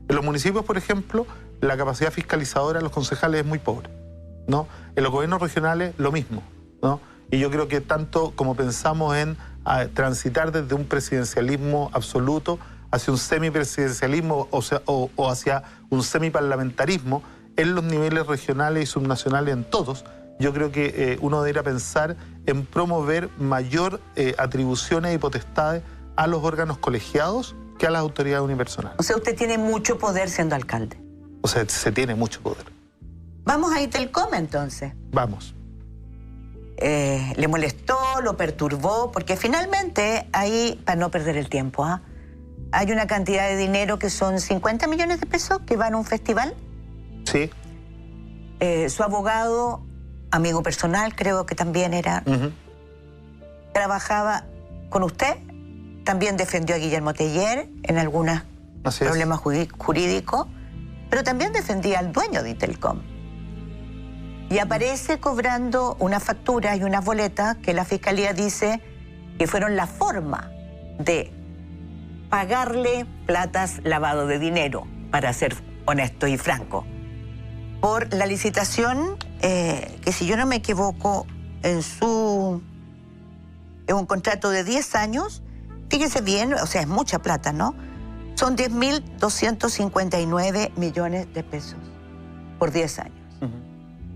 En los municipios, por ejemplo, la capacidad fiscalizadora de los concejales es muy pobre, ¿no? En los gobiernos regionales, lo mismo, ¿no? Y yo creo que tanto como pensamos en transitar desde un presidencialismo absoluto hacia un semipresidencialismo o hacia un semiparlamentarismo en los niveles regionales y subnacionales en todos, yo creo que uno debería pensar en promover mayor atribuciones y potestades a los órganos colegiados que a las autoridades unipersonales. O sea, usted tiene mucho poder siendo alcalde. O sea, se tiene mucho poder. Vamos a Itelcom entonces. Vamos. ¿Le molestó, lo perturbó? Porque finalmente ahí, para no perder el tiempo, hay una cantidad de dinero que son 50 millones de pesos que van a un festival. Sí. Su abogado, amigo personal, creo que también era, trabajaba con usted, también defendió a Guillermo Teller en algunos problemas jurídicos, pero también defendía al dueño de Itelcom. Y aparece cobrando unas facturas y unas boletas que la Fiscalía dice que fueron la forma de pagarle platas lavado de dinero, para ser honesto y franco, por la licitación que, si yo no me equivoco, es un contrato de 10 años, fíjese bien, o sea, es mucha plata, ¿no? Son 10.259 millones de pesos por 10 años.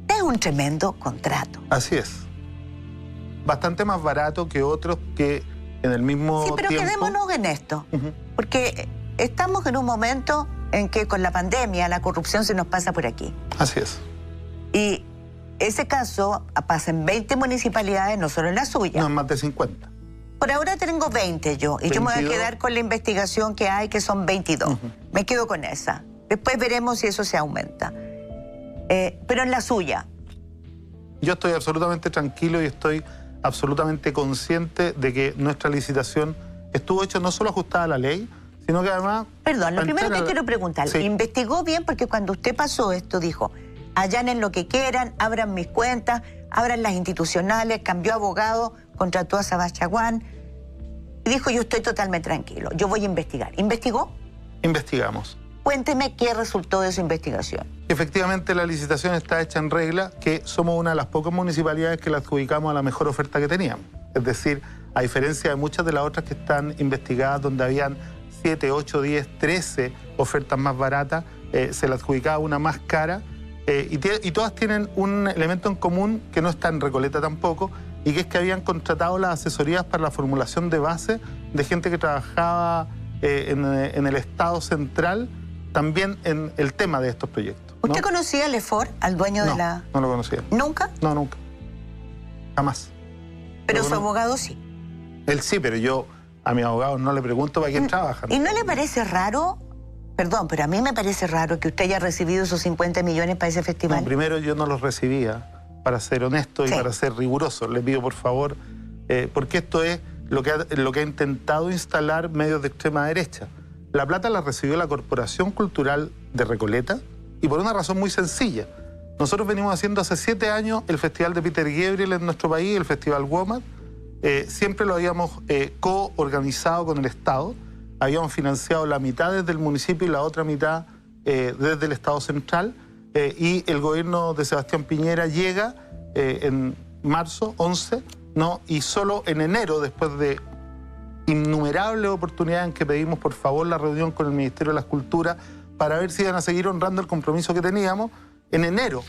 Es un tremendo contrato. Así es. Bastante más barato que otros que en el mismo tiempo... Sí, pero quedémonos en esto, porque estamos en un momento en que con la pandemia la corrupción se nos pasa por aquí. Así es. Y ese caso pasa en 20 municipalidades, no solo en la suya. No, en más de 50. Por ahora tengo 20 yo, y 22. Yo me voy a quedar con la investigación que hay, que son 22. Me quedo con esa. Después veremos si eso se aumenta. Pero en la suya. Yo estoy absolutamente tranquilo y estoy absolutamente consciente de que nuestra licitación estuvo hecha no solo ajustada a la ley, sino que además... Perdón, lo primero que quiero preguntar, sí. ¿Investigó bien? Porque cuando usted pasó esto dijo, allanen lo que quieran, abran mis cuentas, abran las institucionales, cambió abogado, contrató a Sabachaguán y dijo, yo estoy totalmente tranquilo, yo voy a investigar. ¿Investigó? Investigamos. Cuénteme qué resultó de su investigación. Efectivamente, la licitación está hecha en regla, que somos una de las pocas municipalidades que la adjudicamos a la mejor oferta que teníamos. Es decir, a diferencia de muchas de las otras que están investigadas, donde habían 7, 8, 10, 13 ofertas más baratas, se la adjudicaba una más cara, y todas tienen un elemento en común que no está en Recoleta tampoco, y que es que habían contratado las asesorías para la formulación de base de gente que trabajaba en el Estado central, también en el tema de estos proyectos. ¿Usted conocía al EFOR, al dueño de la...? No lo conocía. ¿Nunca? No, nunca. Jamás. Pero su abogado sí. Él sí, pero yo a mi abogado no le pregunto para quién trabaja. ¿Y no le parece raro? Perdón, pero a mí me parece raro que usted haya recibido esos 50 millones para ese festival. No, primero yo no los recibía, para ser honesto y para ser riguroso. Le pido por favor, porque esto es lo que ha intentado instalar medios de extrema derecha. La plata la recibió la Corporación Cultural de Recoleta y por una razón muy sencilla. Nosotros venimos haciendo hace 7 años el Festival de Peter Gabriel en nuestro país, el Festival WOMAD. Siempre lo habíamos co-organizado con el Estado. Habíamos financiado la mitad desde el municipio y la otra mitad desde el Estado central. Y el gobierno de Sebastián Piñera llega en marzo, 11, ¿no? Y solo en enero, después de innumerables oportunidades en que pedimos por favor la reunión con el Ministerio de las Culturas para ver si iban a seguir honrando el compromiso que teníamos, en enero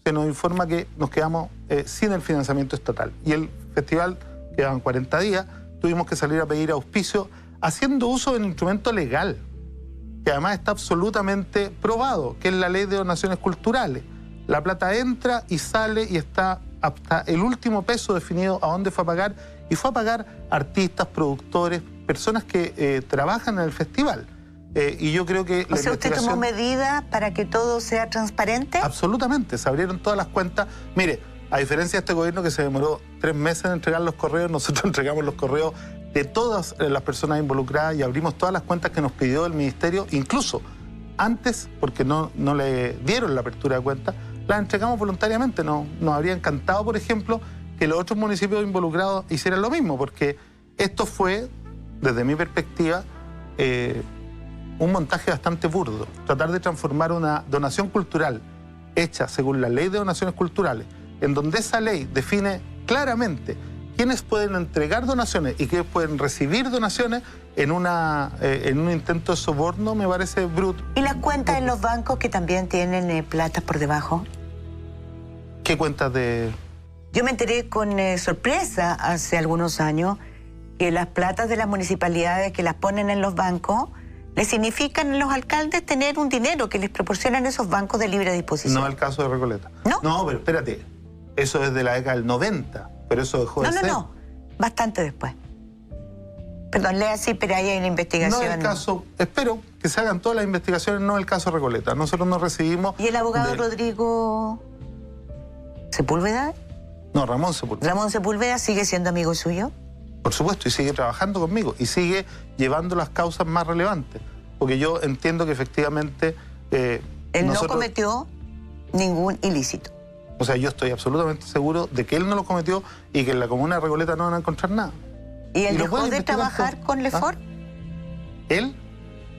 se nos informa que nos quedamos sin el financiamiento estatal. Y el festival, quedaban 40 días, tuvimos que salir a pedir auspicio haciendo uso de un instrumento legal, que además está absolutamente probado, que es la Ley de Donaciones Culturales. La plata entra y sale y está hasta el último peso definido a dónde fue a pagar, y fue a pagar artistas, productores, personas que trabajan en el festival. Y yo creo que... O sea, ¿usted tomó medidas para que todo sea transparente? Absolutamente, se abrieron todas las cuentas. Mire, a diferencia de este gobierno que se demoró 3 meses en entregar los correos, nosotros entregamos los correos de todas las personas involucradas y abrimos todas las cuentas que nos pidió el Ministerio, incluso antes, porque no le dieron la apertura de cuentas, las entregamos voluntariamente. Nos habría encantado, por ejemplo, que los otros municipios involucrados hicieran lo mismo, porque esto fue, desde mi perspectiva, un montaje bastante burdo. Tratar de transformar una donación cultural hecha según la Ley de Donaciones Culturales, en donde esa ley define claramente quiénes pueden entregar donaciones y quiénes pueden recibir donaciones en un intento de soborno, me parece bruto. ¿Y las cuentas en los bancos que también tienen platas por debajo? ¿Qué cuentas de...? Yo me enteré con sorpresa hace algunos años que las platas de las municipalidades que las ponen en los bancos le significan a los alcaldes tener un dinero que les proporcionan esos bancos de libre disposición. No el caso de Recoleta. ¿No? No, pero espérate, eso es de la década del 90, pero eso dejó de ser. No, bastante después. Perdón, lea así, pero ahí hay una investigación. No el caso, espero que se hagan todas las investigaciones, no el caso Recoleta. Nosotros no recibimos... ¿Y el abogado Rodrigo Sepúlveda? No, Ramón Sepúlveda. ¿Ramón Sepúlveda sigue siendo amigo suyo? Por supuesto, y sigue trabajando conmigo, y sigue llevando las causas más relevantes, porque yo entiendo que efectivamente... Él no cometió ningún ilícito. O sea, yo estoy absolutamente seguro de que él no lo cometió y que en la comuna de Recoleta no van a encontrar nada. ¿Y él dejó de trabajar con Lefort? ¿Él?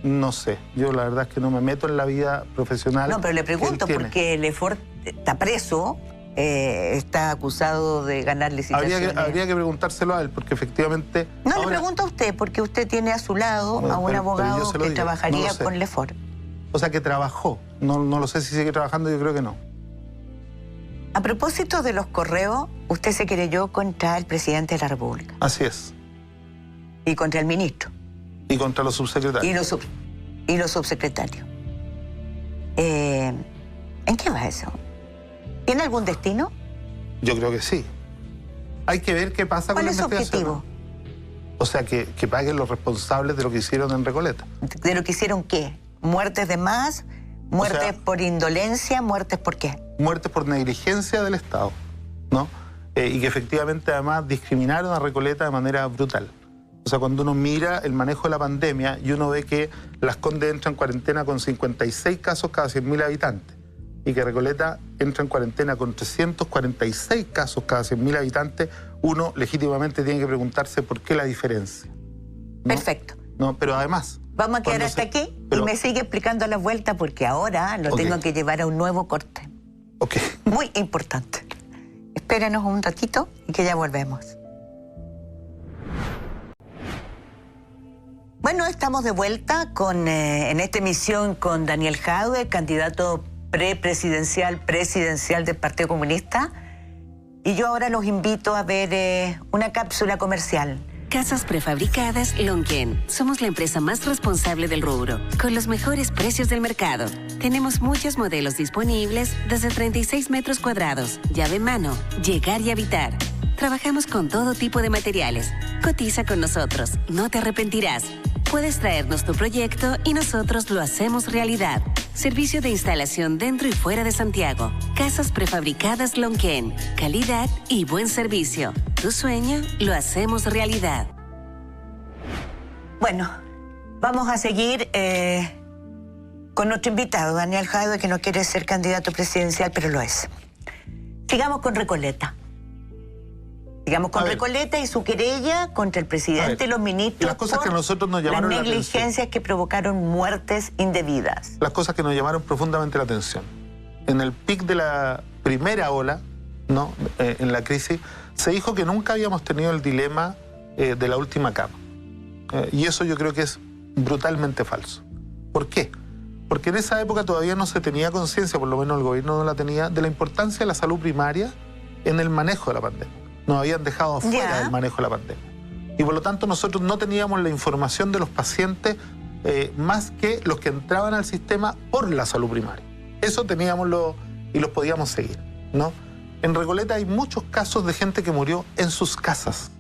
No sé. Yo la verdad es que no me meto en la vida profesional. No, pero le pregunto, porque Lefort está preso, está acusado de ganar licitaciones. Habría que preguntárselo a él, porque efectivamente... No, le pregunto a usted, porque usted tiene a su lado a un abogado que trabajaría con Lefort. O sea, que trabajó. No lo sé si sigue trabajando, yo creo que no. A propósito de los correos, usted se querelló contra el presidente de la República. Así es. Y contra el ministro. Y contra los subsecretarios. Y los subsecretarios. ¿En qué va eso? ¿Tiene algún destino? Yo creo que sí. Hay que ver qué pasa con la investigación. ¿Cuál es su objetivo? O sea, que paguen los responsables de lo que hicieron en Recoleta. ¿De lo que hicieron qué? ¿Muertes de más? ¿Muertes por indolencia? ¿Muertes por qué? Muertes por negligencia del Estado, ¿no? Y que efectivamente además discriminaron a Recoleta de manera brutal. O sea, cuando uno mira el manejo de la pandemia y uno ve que Las Condes entra en cuarentena con 56 casos cada 100.000 habitantes y que Recoleta entra en cuarentena con 346 casos cada 100.000 habitantes, uno legítimamente tiene que preguntarse por qué la diferencia, ¿no? Perfecto. No, pero además... Vamos a quedar hasta aquí y me sigue explicando la vuelta porque ahora lo tengo que llevar a un nuevo corte. Ok. Muy importante. Espérenos un ratito y que ya volvemos. Bueno, estamos de vuelta en esta emisión con Daniel Jadue, candidato presidencial del Partido Comunista. Y yo ahora los invito a ver una cápsula comercial. Casas Prefabricadas Lonquén. Somos la empresa más responsable del rubro, con los mejores precios del mercado. Tenemos muchos modelos disponibles desde 36 metros cuadrados, llave en mano, llegar y habitar. Trabajamos con todo tipo de materiales. Cotiza con nosotros, no te arrepentirás. Puedes traernos tu proyecto y nosotros lo hacemos realidad. Servicio de instalación dentro y fuera de Santiago. Casas Prefabricadas Lonquén. Calidad y buen servicio. Tu sueño lo hacemos realidad. Bueno, vamos a seguir con nuestro invitado, Daniel Jadue, que no quiere ser candidato presidencial, pero lo es. Sigamos con Recoleta. Sigamos con Recoleta y su querella contra el presidente y los ministros. Y las cosas que a nosotros nos llamaron las negligencias que provocaron muertes indebidas. Las cosas que nos llamaron profundamente la atención. En el pic de la primera ola, ¿no? En la crisis, se dijo que nunca habíamos tenido el dilema de la última cama. Y eso yo creo que es brutalmente falso. ¿Por qué? Porque en esa época todavía no se tenía conciencia, por lo menos el gobierno no la tenía, de la importancia de la salud primaria en el manejo de la pandemia. Nos habían dejado afuera del manejo de la pandemia. Y por lo tanto nosotros no teníamos la información de los pacientes más que los que entraban al sistema por la salud primaria. Eso teníamos y los podíamos seguir, ¿no? En Recoleta hay muchos casos de gente que murió en sus casas.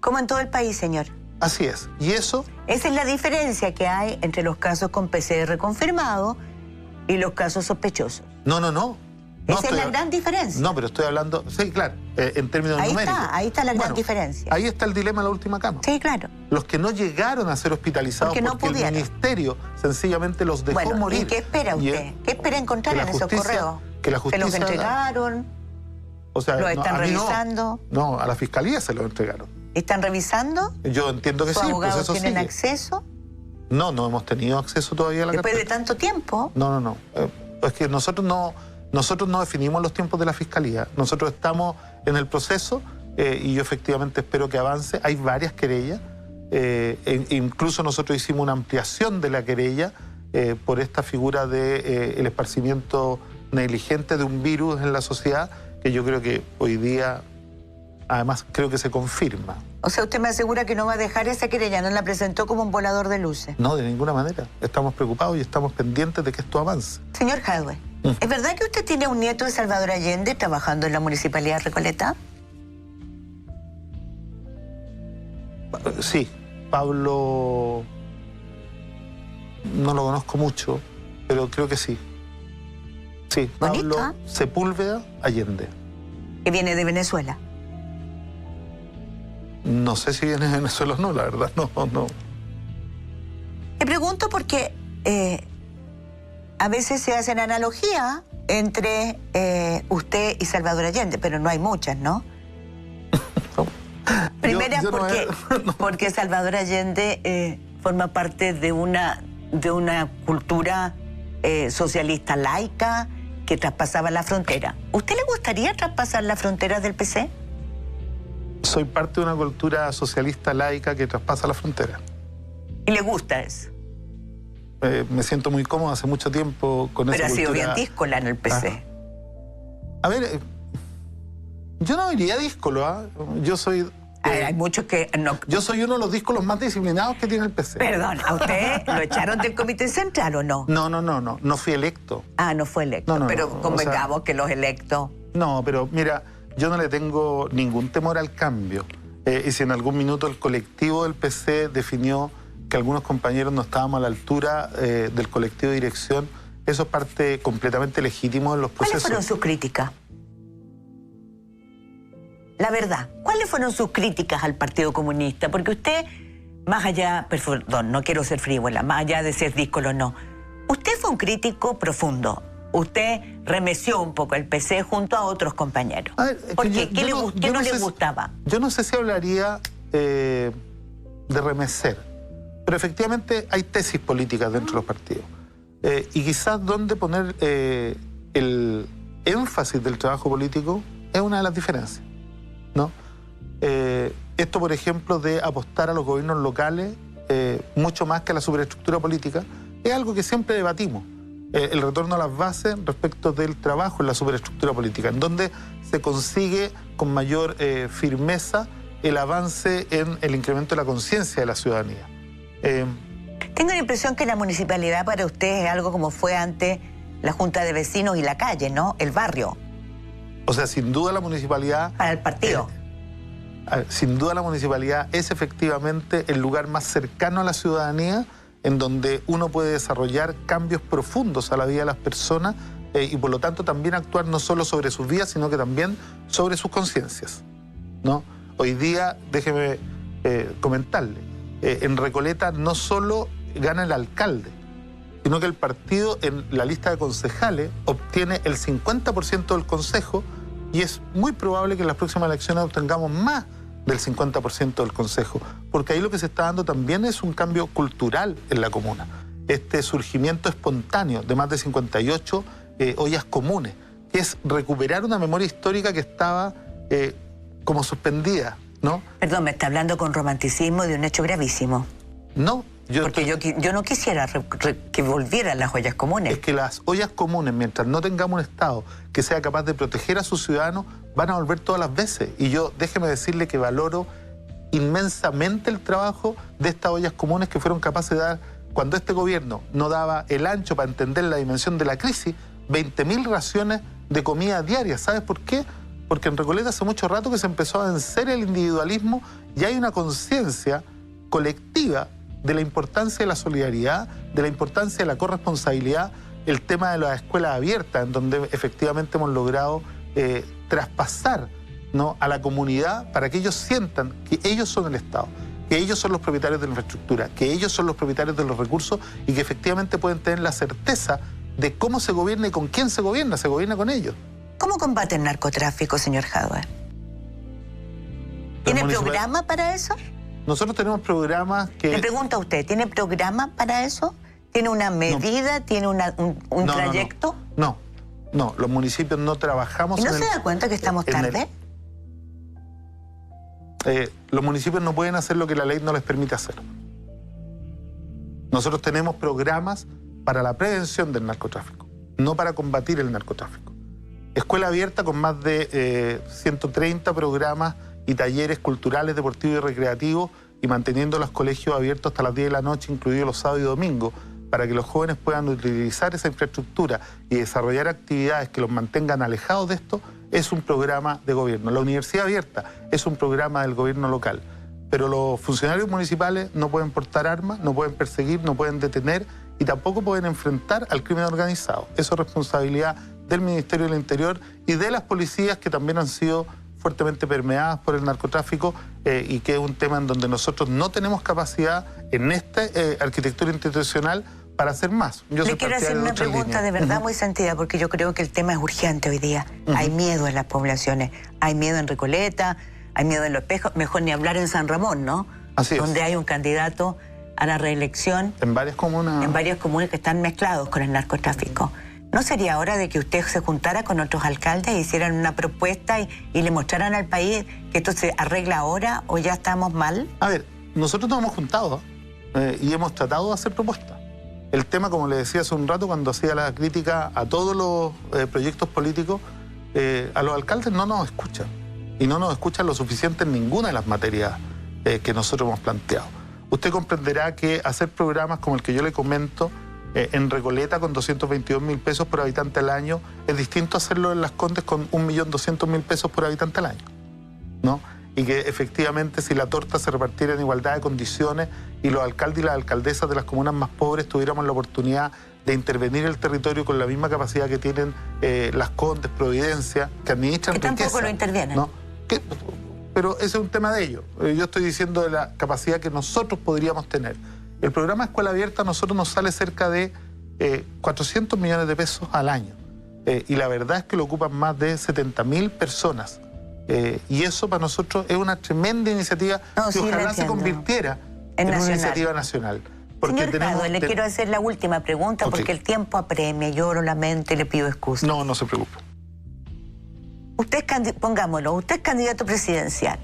Como en todo el país, señor. Así es. Y eso... Esa es la diferencia que hay entre los casos con PCR confirmado y los casos sospechosos. No. Esa es la gran diferencia. No, pero estoy hablando... Sí, claro, en términos numéricos. Ahí está la gran diferencia. Ahí está el dilema de la última cama. Sí, claro. Los que no llegaron a ser hospitalizados porque el ministerio sencillamente los dejó morir. ¿Y qué espera usted? ¿Qué espera encontrar en esos correos? Que la justicia... ¿Se los entregaron? O sea, ¿Lo están revisando? No, a la fiscalía se los entregaron. ¿Están revisando? Yo entiendo que sí. ¿Sus abogados tienen acceso? No hemos tenido acceso todavía a la carpeta. ¿Después de tanto tiempo? No. Es que nosotros no definimos los tiempos de la fiscalía. Nosotros estamos en el proceso y yo efectivamente espero que avance. Hay varias querellas. Incluso nosotros hicimos una ampliación de la querella por esta figura de el esparcimiento negligente de un virus en la sociedad, que yo creo que hoy día, además, creo que se confirma. O sea, usted me asegura que no va a dejar esa querella, no la presentó como un volador de luces. No, de ninguna manera. Estamos preocupados y estamos pendientes de que esto avance. Señor Jadwe, ¿es verdad que usted tiene un nieto de Salvador Allende trabajando en la Municipalidad de Recoleta? Sí, Pablo... No lo conozco mucho, pero creo que sí. Sí, Pablo Sepúlveda Allende. Que viene de Venezuela. No sé si viene de Venezuela o no, la verdad, no. Te pregunto porque a veces se hacen analogías entre usted y Salvador Allende, pero no hay muchas, ¿no? Primera, porque Salvador Allende forma parte de una cultura socialista laica que traspasaba la frontera. ¿Usted le gustaría traspasar las fronteras del PC? Soy parte de una cultura socialista laica que traspasa la frontera. ¿Y le gusta eso? Me siento muy cómodo hace mucho tiempo con esa cultura. Pero ha sido bien díscola en el PC. A ver, yo no diría díscolo, ¿ah? Yo soy... hay muchos que no... Yo soy uno de los díscolos más disciplinados que tiene el PC. Perdón, ¿a usted lo echaron del Comité Central o no? No fui electo. Ah, no fue electo, pero convengamos que los electos... No, pero mira, yo no le tengo ningún temor al cambio. Y si en algún minuto el colectivo del PC definió que algunos compañeros no estábamos a la altura del colectivo de dirección, eso es parte completamente legítimo de los procesos. ¿Cuáles fueron sus críticas? La verdad, ¿cuáles fueron sus críticas al Partido Comunista? Porque usted, más allá, perdón, no quiero ser frívola, más allá de ser díscolo, no. Usted fue un crítico profundo. Usted remeció un poco el PC junto a otros compañeros. A ver, ¿por qué? ¿Qué no le gustaba? Yo no sé si hablaría de remecer, pero efectivamente hay tesis políticas dentro de los partidos. Y quizás donde poner el énfasis del trabajo político es una de las diferencias, ¿no? Esto, por ejemplo, de apostar a los gobiernos locales mucho más que a la superestructura política, es algo que siempre debatimos. El retorno a las bases respecto del trabajo en la superestructura política, en donde se consigue con mayor firmeza el avance en el incremento de la conciencia de la ciudadanía. Tengo la impresión que la municipalidad para usted es algo como fue antes la Junta de Vecinos y la calle, ¿no? El barrio. O sea, sin duda la municipalidad... Para el partido. Sin duda la municipalidad es efectivamente el lugar más cercano a la ciudadanía, en donde uno puede desarrollar cambios profundos a la vida de las personas y por lo tanto también actuar no solo sobre sus vidas, sino que también sobre sus conciencias, ¿no? Hoy día, déjeme comentarle, en Recoleta no solo gana el alcalde, sino que el partido en la lista de concejales obtiene el 50% del consejo y es muy probable que en las próximas elecciones obtengamos más del 50% del consejo, porque ahí lo que se está dando también es un cambio cultural en la comuna. Este surgimiento espontáneo de más de 58 ollas comunes que es recuperar una memoria histórica que estaba como suspendida, ¿no? Perdón, me está hablando con romanticismo de un hecho gravísimo. No. Porque yo no quisiera que volvieran las ollas comunes. Es que las ollas comunes, mientras no tengamos un Estado que sea capaz de proteger a sus ciudadanos, van a volver todas las veces. Y yo, déjeme decirle que valoro inmensamente el trabajo de estas ollas comunes que fueron capaces de dar, cuando este gobierno no daba el ancho para entender la dimensión de la crisis, 20.000 raciones de comida diaria. ¿Sabes por qué? Porque en Recoleta hace mucho rato que se empezó a vencer el individualismo y hay una conciencia colectiva de la importancia de la solidaridad, de la importancia de la corresponsabilidad, el tema de las escuelas abiertas, en donde efectivamente hemos logrado traspasar, ¿no?, a la comunidad para que ellos sientan que ellos son el Estado, que ellos son los propietarios de la infraestructura, que ellos son los propietarios de los recursos y que efectivamente pueden tener la certeza de cómo se gobierna y con quién se gobierna con ellos. ¿Cómo combate el narcotráfico, señor Jadue? ¿Tiene programa para eso? Nosotros tenemos programas que... Le pregunto a usted, ¿tiene programa para eso? ¿Tiene una medida? No. ¿Tiene un trayecto? No, los municipios no trabajamos... ¿Y no se da cuenta que estamos tarde? Los municipios no pueden hacer lo que la ley no les permite hacer. Nosotros tenemos programas para la prevención del narcotráfico, no para combatir el narcotráfico. Escuela abierta con más de 130 programas y talleres culturales, deportivos y recreativos, y manteniendo los colegios abiertos hasta las 10 de la noche, incluidos los sábados y domingos, para que los jóvenes puedan utilizar esa infraestructura y desarrollar actividades que los mantengan alejados de esto, es un programa de gobierno. La universidad abierta es un programa del gobierno local, pero los funcionarios municipales no pueden portar armas, no pueden perseguir, no pueden detener y tampoco pueden enfrentar al crimen organizado. Eso es responsabilidad del Ministerio del Interior y de las policías, que también han sido fuertemente permeadas por el narcotráfico y que es un tema en donde nosotros no tenemos capacidad en esta arquitectura institucional para hacer más. Le quiero hacer una pregunta de verdad muy sentida, porque yo creo que el tema es urgente hoy día. Hay miedo en las poblaciones, hay miedo en Recoleta, hay miedo en Los Espejos, mejor ni hablar en San Ramón, ¿no? Así es. Donde hay un candidato a la reelección. En varias comunas. En varias comunas que están mezclados con el narcotráfico. ¿No sería hora de que usted se juntara con otros alcaldes e hicieran una propuesta y le mostraran al país que esto se arregla ahora o ya estamos mal? A ver, nosotros nos hemos juntado y hemos tratado de hacer propuestas. El tema, como le decía hace un rato, cuando hacía la crítica a todos los proyectos políticos, a los alcaldes no nos escuchan. Y no nos escuchan lo suficiente en ninguna de las materias que nosotros hemos planteado. Usted comprenderá que hacer programas como el que yo le comento en Recoleta con 222.000 pesos por habitante al año es distinto a hacerlo en Las Condes con 1.200.000 pesos por habitante al año, ¿no? Y que efectivamente, si la torta se repartiera en igualdad de condiciones y los alcaldes y las alcaldesas de las comunas más pobres tuviéramos la oportunidad de intervenir el territorio con la misma capacidad que tienen Las Condes, Providencia, que administran riqueza. Que tampoco lo intervienen. ¿No? Pero ese es un tema de ellos. Yo estoy diciendo de la capacidad que nosotros podríamos tener. El programa Escuela Abierta a nosotros nos sale cerca de 400 millones de pesos al año. Y la verdad es que lo ocupan más de 70.000 personas. Y eso para nosotros es una tremenda iniciativa que ojalá se convirtiera en una iniciativa nacional. Señor Jadue, le quiero hacer la última pregunta porque el tiempo apremia, yo lo lamento y le pido excusas. No, no se preocupe. Usted es, pongámoslo, usted es candidato presidencial.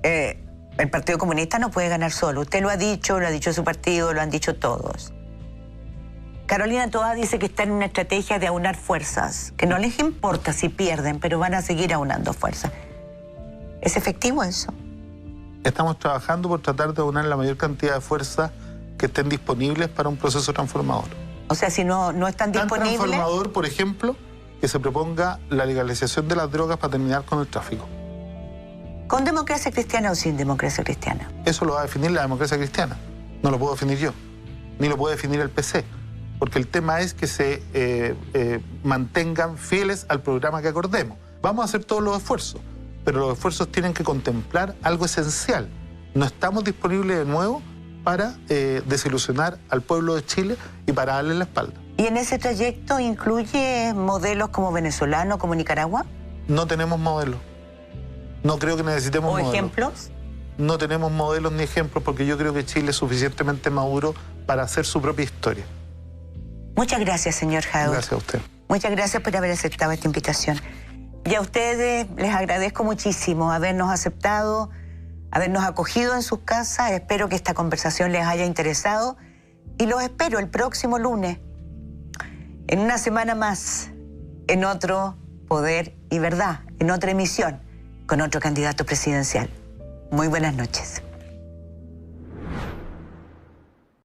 El Partido Comunista no puede ganar solo. Usted lo ha dicho su partido, lo han dicho todos. Carolina Toá dice que está en una estrategia de aunar fuerzas, que no les importa si pierden, pero van a seguir aunando fuerzas. ¿Es efectivo eso? Estamos trabajando por tratar de aunar la mayor cantidad de fuerzas que estén disponibles para un proceso transformador. O sea, si no están disponibles... Tan transformador, por ejemplo, que se proponga la legalización de las drogas para terminar con el tráfico. ¿Con democracia cristiana o sin democracia cristiana? Eso lo va a definir la democracia cristiana. No lo puedo definir yo, ni lo puede definir el PC. Porque el tema es que se mantengan fieles al programa que acordemos. Vamos a hacer todos los esfuerzos, pero los esfuerzos tienen que contemplar algo esencial. No estamos disponibles de nuevo para desilusionar al pueblo de Chile y para darle la espalda. ¿Y en ese trayecto incluye modelos como venezolano, como Nicaragua? No tenemos modelos. No creo que necesitemos modelos. ¿O ejemplos? No tenemos modelos ni ejemplos porque yo creo que Chile es suficientemente maduro para hacer su propia historia. Muchas gracias, señor Jadue. Gracias a usted. Muchas gracias por haber aceptado esta invitación. Y a ustedes les agradezco muchísimo habernos aceptado, habernos acogido en sus casas. Espero que esta conversación les haya interesado y los espero el próximo lunes, en una semana más, en otro Poder y Verdad, en otra emisión, con otro candidato presidencial. Muy buenas noches.